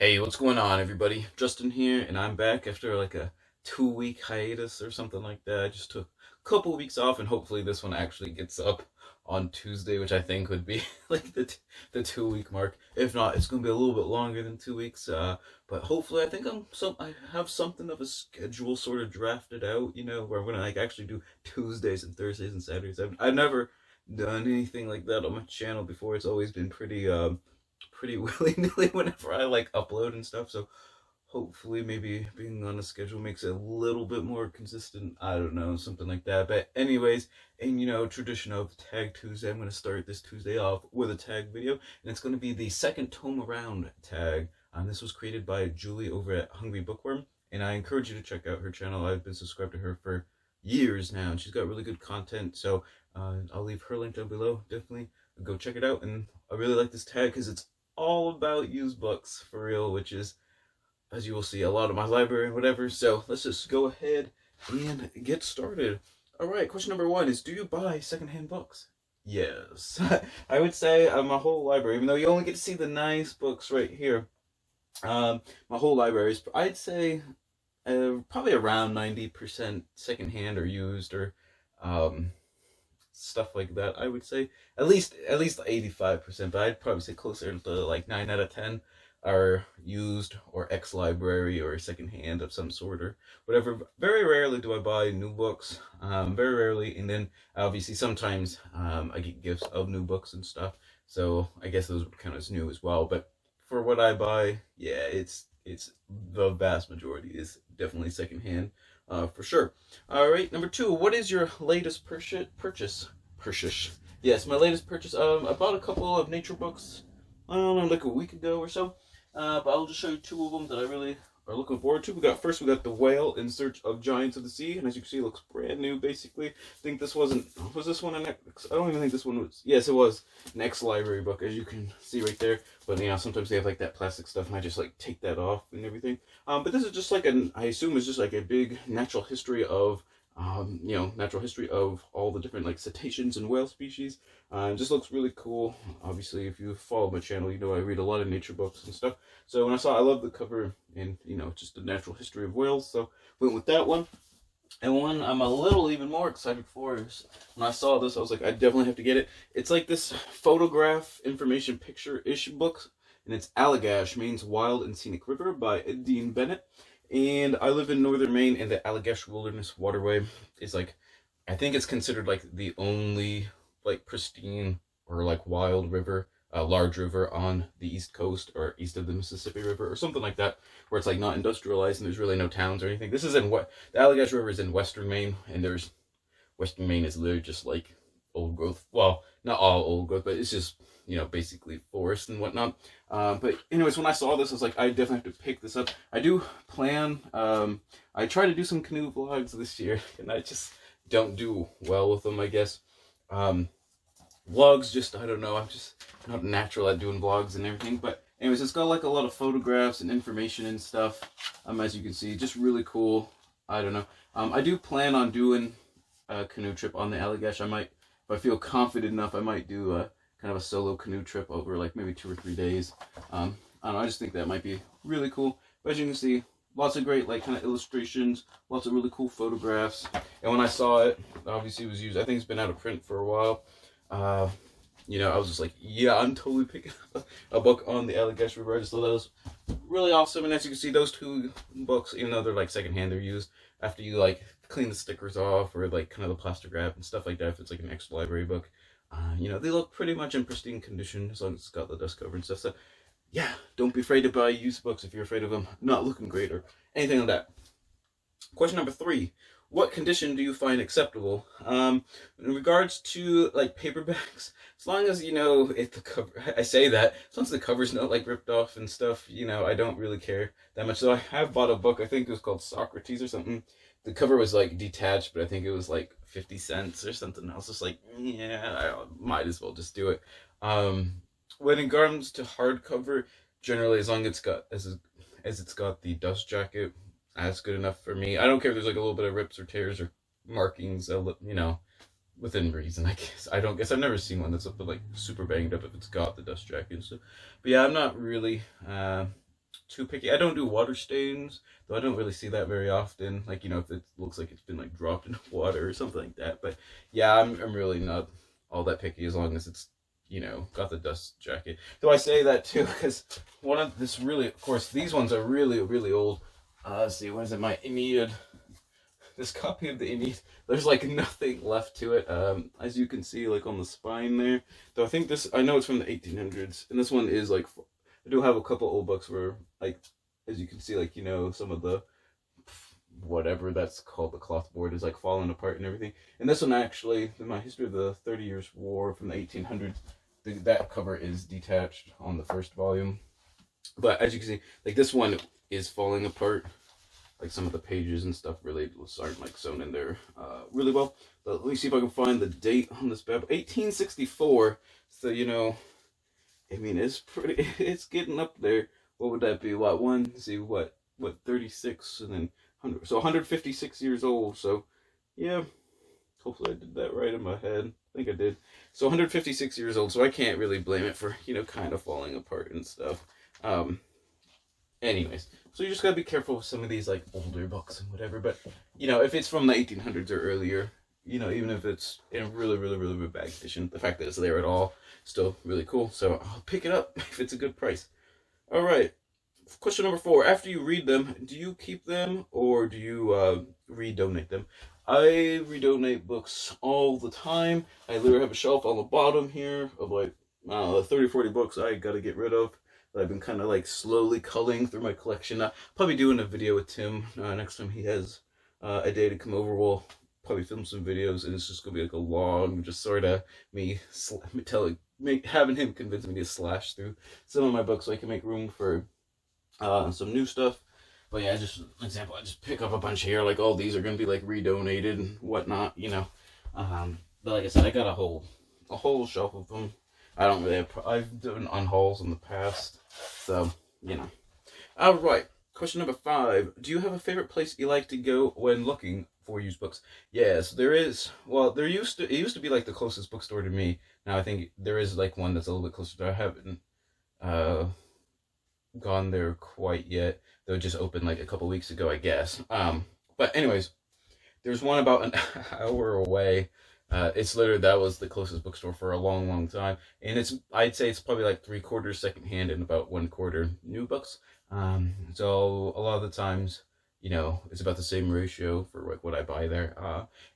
Hey, what's going on, everybody? Justin here, and I'm back after like a 2 week hiatus or something like that. I just took a couple weeks off, and hopefully this one actually gets up on Tuesday, which I think would be like the 2 week mark. If not, it's gonna be a little bit longer than 2 weeks. But hopefully, I have something of a schedule sort of drafted out. Where I'm gonna like actually do Tuesdays and Thursdays and Saturdays. I've never done anything like that on my channel before. It's always been pretty willy nilly whenever I like upload and stuff. So hopefully, maybe being on a schedule makes it a little bit more consistent. I don't know, something like that. But anyways, in tradition of Tag Tuesday, I'm gonna start this Tuesday off with a tag video, and it's gonna be the second Tome Around tag. This was created by Julie over at Hungry Bookworm, and I encourage you to check out her channel. I've been subscribed to her for years now, and she's got really good content. So I'll leave her link down below. Definitely go check it out. And I really like this tag because it's all about used books for real, which is, as you will see, a lot of my library and whatever. So let's just go ahead and get started. All right, question number one is, do you buy secondhand books? Yes. I would say my whole library, even though you only get to see the nice books right here, my whole library is, I'd say, probably around 90% secondhand or used or stuff like that. I would say at least 85%, but I'd probably say closer to like 9 out of 10 are used or ex-library or secondhand of some sort or whatever. Very rarely do I buy new books. Very rarely, and then obviously sometimes I get gifts of new books and stuff. So I guess those would count as new as well. But for what I buy, yeah, it's the vast majority is definitely secondhand, for sure. All right, number two. What is your latest purchase? Purchase. Yes, my latest purchase. I bought a couple of nature books. I don't know, like a week ago or so. But I'll just show you two of them that I really are looking forward to. We got The Whale in Search of Giants of the Sea, and as you can see, it looks brand new. Basically, I think this was this one an ex? I don't even think this one was. Yes, it was an ex-library book, as you can see right there. But sometimes they have like that plastic stuff, and I just like take that off and everything. But this is just like I assume it's just like a big natural history of natural history of all the different like cetaceans and whale species. It just looks really cool. Obviously, if you follow my channel, you know I read a lot of nature books and stuff. So when I love the cover and just the natural history of whales. So went with that one. And one I'm a little even more excited for is when I saw this, I was like, I definitely have to get it. It's like this photograph information picture-ish book, and it's Allagash, Maine's Wild and Scenic River by Dean Bennett. And I live in northern Maine, and the Allagash Wilderness Waterway is like, I think it's considered like the only like pristine or like wild river, large river on the east coast or east of the Mississippi River or something like that, where it's like not industrialized and there's really no towns or anything. This is in what the Allagash River is in western Maine, and there's western Maine is literally just like old growth. Well, not all old growth, but it's just basically forest and whatnot. But anyways, when I saw this, I was like, I definitely have to pick this up. I do plan. I try to do some canoe vlogs this year, and I just don't do well with them, I guess. Vlogs, just I don't know. I'm just not natural at doing vlogs and everything. But anyways, it's got like a lot of photographs and information and stuff. As you can see, just really cool. I don't know. I do plan on doing a canoe trip on the Allagash. I might, if I feel confident enough, I might do a kind of a solo canoe trip over like maybe 2 or 3 days. I don't know. I just think that might be really cool. But as you can see, lots of great like kind of illustrations, lots of really cool photographs. And when I saw it, obviously it was used. I think it's been out of print for a while. I was just like, yeah, I'm totally picking up a book on the Allagash River. I just thought that was really awesome. And as you can see, those two books, even though they're like secondhand, they're used after you like clean the stickers off or like kind of the plastic wrap and stuff like that. If it's like an ex-library book, they look pretty much in pristine condition as long as it's got the dust cover and stuff. So yeah, don't be afraid to buy used books if you're afraid of them not looking great or anything like that. Question number three. What condition do you find acceptable? In regards to like paperbacks, as long as if the cover, I say that as long as the cover's not like ripped off and stuff, I don't really care that much. So I have bought a book, I think it was called Socrates or something. The cover was like detached, but I think it was like 50 cents or something. I was just like, yeah, I might as well just do it. When it comes to hardcover, generally as long as it's got the dust jacket, that's good enough for me. I don't care if there's like a little bit of rips or tears or markings, within reason, I guess. I don't guess I've never seen one that's like super banged up if it's got the dust jacket and stuff. But yeah, I'm not really too picky. I don't do water stains, though I don't really see that very often. Like, if it looks like it's been like dropped in water or something like that. But yeah, I'm really not all that picky as long as it's got the dust jacket. Though I say that too because one of this really, of course, these ones are really really old. Let's see, what is it? My Aeneid. This copy of the Aeneid, there's like nothing left to it. As you can see, like on the spine there. Though I think this, I know it's from the 1800s, and this one is like, I do have a couple old books where, like, as you can see, like some of the whatever that's called, the cloth board is like falling apart and everything. And this one actually, my history of the 30 Years' War from the 1800s, that cover is detached on the first volume. But as you can see, like this one is falling apart. Like some of the pages and stuff really aren't like sewn in there really well. But let me see if I can find the date on this bad 1864. So I mean, it's pretty. It's getting up there. What would that be? Let's see, what 36 and then 100. So 156 years old. So yeah, hopefully I did that right in my head. I think I did. So 156 years old. So I can't really blame it for kind of falling apart and stuff. Anyways, so you just gotta be careful with some of these like older books and whatever. But if it's from the 1800s or earlier, even if it's in really, really, really, really bad condition, the fact that it's there at all, still really cool. So I'll pick it up if it's a good price. All right. Question number 4. After you read them, do you keep them or do you redonate them? I redonate books all the time. I literally have a shelf on the bottom here of like 30 or 40 books I gotta get rid of. I've been kind of like slowly culling through my collection. Probably doing a video with Tim next time he has a day to come over. We'll probably film some videos, and it's just gonna be like a long, just sort of having him convince me to slash through some of my books so I can make room for some new stuff. But yeah, just an example, I just pick up a bunch here, like all these are gonna be like redonated and whatnot, But like I said, I got a whole shelf of them. I don't really I've done unhauls in the past, so All right, question number 5. Do you have a favorite place you like to go when looking for used books? Yes, there is. Well, it used to be like the closest bookstore to me. Now I think there is like one that's a little bit closer. I haven't gone there quite yet. Though it just opened like a couple weeks ago, I guess. But anyways, there's one about an hour away. It's literally, that was the closest bookstore for a long, long time. And I'd say it's probably like 3/4 secondhand and about 1/4 new books. So a lot of the times, it's about the same ratio for like what I buy there.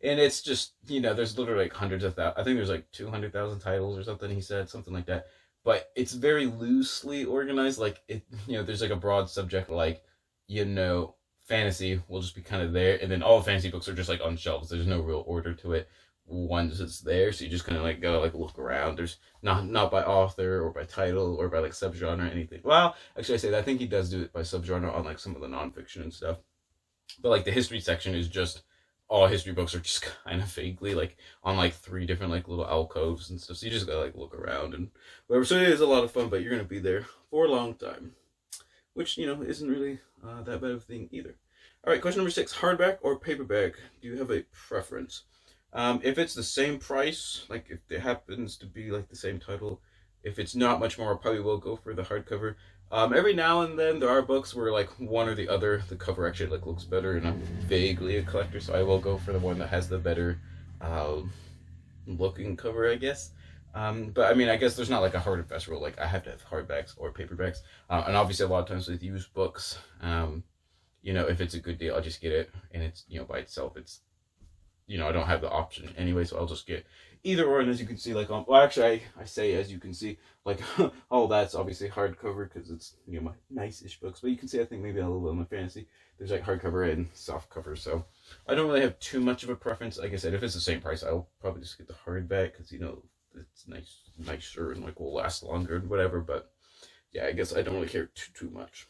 And it's just, there's literally like hundreds of thousands. I think there's like 200,000 titles or something, he said, something like that. But it's very loosely organized. Like there's like a broad subject, like, fantasy will just be kind of there. And then all the fantasy books are just like on shelves. There's no real order to it once it's there, so you just kind of like gotta like look around. There's not by author or by title or by like subgenre or anything. Well, actually I say that I think he does do it by subgenre on like some of the nonfiction and stuff. But like the history section is just all history books are just kind of vaguely like on like 3 different like little alcoves and stuff. So you just gotta like look around and whatever. So it is a lot of fun, but you're gonna be there for a long time, which isn't really that bad of a thing either. All right, question number 6: hardback or paperback? Do you have a preference? If it's the same price, like if it happens to be like the same title, if it's not much more, I probably will go for the hardcover. Every now and then there are books where like one or the other, the cover actually like looks better, and I'm vaguely a collector, so I will go for the one that has the better looking cover, I guess. But I mean, I guess there's not like a hard and fast rule, like I have to have hardbacks or paperbacks. And obviously a lot of times with used books, if it's a good deal, I'll just get it, and it's, by itself, it's, I don't have the option anyway, so I'll just get either or. And as you can see, like, well, actually, I say as you can see, like, all that's obviously hardcover because it's, my nice-ish books. But you can see, I think maybe a little bit of my fantasy, there's like hardcover and soft cover. So I don't really have too much of a preference. Like I said, if it's the same price, I'll probably just get the hardback because, it's nicer and like will last longer and whatever. But yeah, I guess I don't really care too much.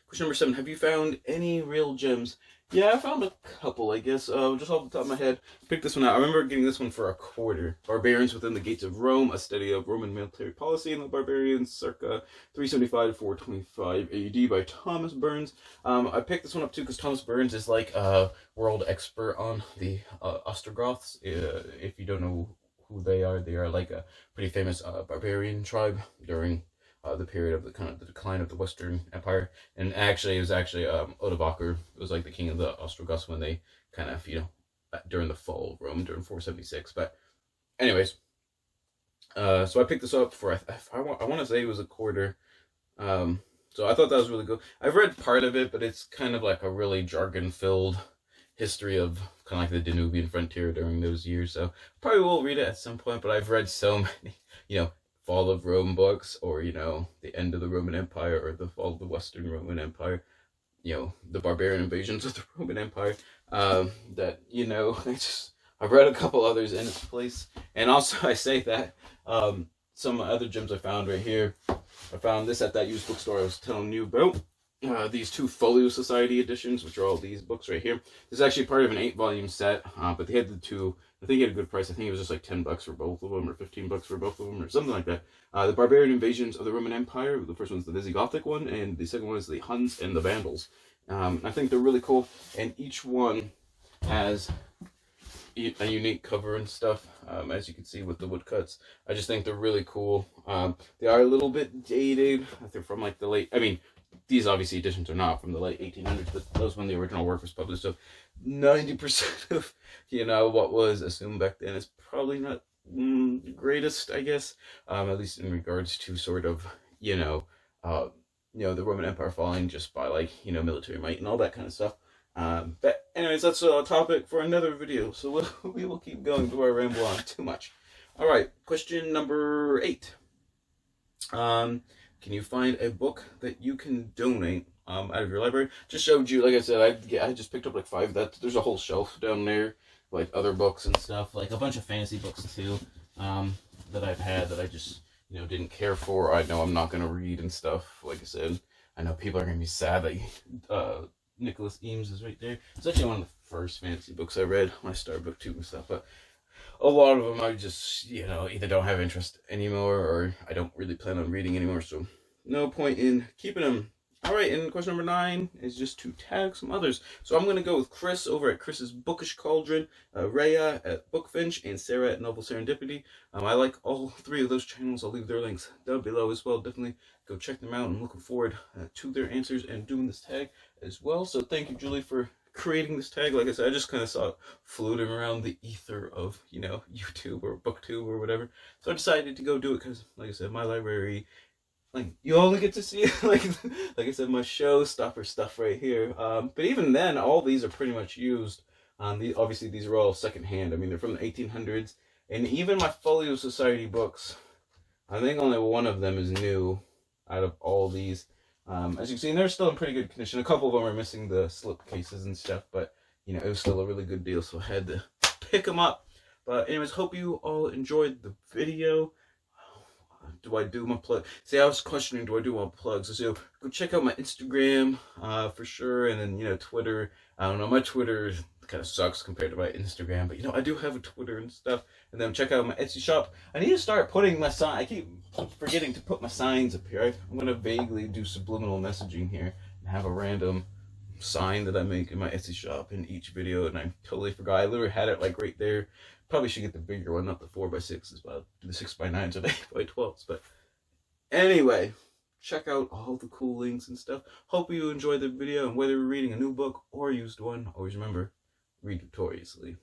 Question number 7: have you found any real gems? Yeah, I found a couple, I guess. Just off the top of my head, picked this one out. I remember getting this one for $1. Barbarians Within the Gates of Rome, a study of Roman military policy and the barbarians circa 375 to 425 AD by Thomas Burns. I picked this one up too because Thomas Burns is like a world expert on the Ostrogoths. If you don't know who they are like a pretty famous barbarian tribe during the period of the kind of the decline of the Western Empire. And actually, it was actually Odovaker. It was like the king of the Ostrogoths when they kind of, during the fall of Rome during 476. But anyways, so I picked this up for I want to say it was a quarter. So I thought that was really good. I've read part of it, but it's kind of like a really jargon-filled history of kind of like the Danubian frontier during those years. So probably will read it at some point. But I've read so many, Fall of Rome books, or the end of the Roman Empire, or the fall of the Western Roman Empire. The barbarian invasions of the Roman Empire. That I've read a couple others in its place, and also I say that some other gems I found right here. I found this at that used bookstore I was telling you about. These 2 Folio Society editions, which are all these books right here. This is actually part of an 8-volume set, but they had the 2. I think it had a good price. I think it was just like $10 for both of them, or $15 for both of them, or something like that. The Barbarian Invasions of the Roman Empire. The first one's the Visigothic one, and the second one is the Huns and the Vandals. I think they're really cool, and each one has a unique cover and stuff, as you can see with the woodcuts. I just think they're really cool. They are a little bit dated. They're from like the late, these obviously editions are not from the late 1800s, but those when the original work was published. So 90% of, what was assumed back then is probably not the greatest, I guess, at least in regards to sort of, the Roman Empire falling just by like, military might and all that kind of stuff. But anyways, that's a topic for another video, so we will keep going before I ramble on too much. All right, question number 8. Can you find a book that you can donate out of your library? Just showed you, like I said, I just picked up like 5. There's a whole shelf down there, like other books and stuff, like a bunch of fantasy books too, that I've had that I just didn't care for. I know I'm not gonna read and stuff. Like I said, I know people are gonna be sad that Nicholas Eames is right there. It's actually one of the first fantasy books I read when I started book 2 and stuff, but a lot of them I just, either don't have interest anymore, or I don't really plan on reading anymore, so no point in keeping them. Alright, and question number 9 is just to tag some others. So I'm going to go with Chris over at Chris's Bookish Cauldron, Rhea at Bookfinch, and Sarah at Novel Serendipity. I like all 3 of those channels. I'll leave their links down below as well. Definitely go check them out. I'm looking forward to their answers and doing this tag as well. So thank you, Julie, for creating this tag. Like I said, I just kind of saw it floating around the ether of, YouTube or BookTube or whatever. So I decided to go do it because, like I said, my library, like, you only get to see it, like I said, my showstopper stuff right here. But even then, all these are pretty much used. Obviously, these are all secondhand. They're from the 1800s. And even my Folio Society books, I think only one of them is new out of all these. As you can see, they're still in pretty good condition. A couple of them are missing the slip cases and stuff, but, it was still a really good deal, so I had to pick them up. But anyways, hope you all enjoyed the video. Do I do my plug? See, I was questioning, do I do my plugs? So go check out my Instagram for sure, and then Twitter. I don't know, my Twitter kind of sucks compared to my Instagram, but I do have a Twitter and stuff. And then check out my Etsy shop. I need to start putting my sign. I keep forgetting to put my signs up here. I'm gonna vaguely do subliminal messaging here and have a random sign that I make in my Etsy shop in each video, and I totally forgot. I literally had it like right there. Probably should get the bigger one, not the 4x6s, but I'll do the 6x9s or the 8x12s. But anyway, check out all the cool links and stuff. Hope you enjoyed the video, and whether you're reading a new book or a used one, always remember, read victoriously.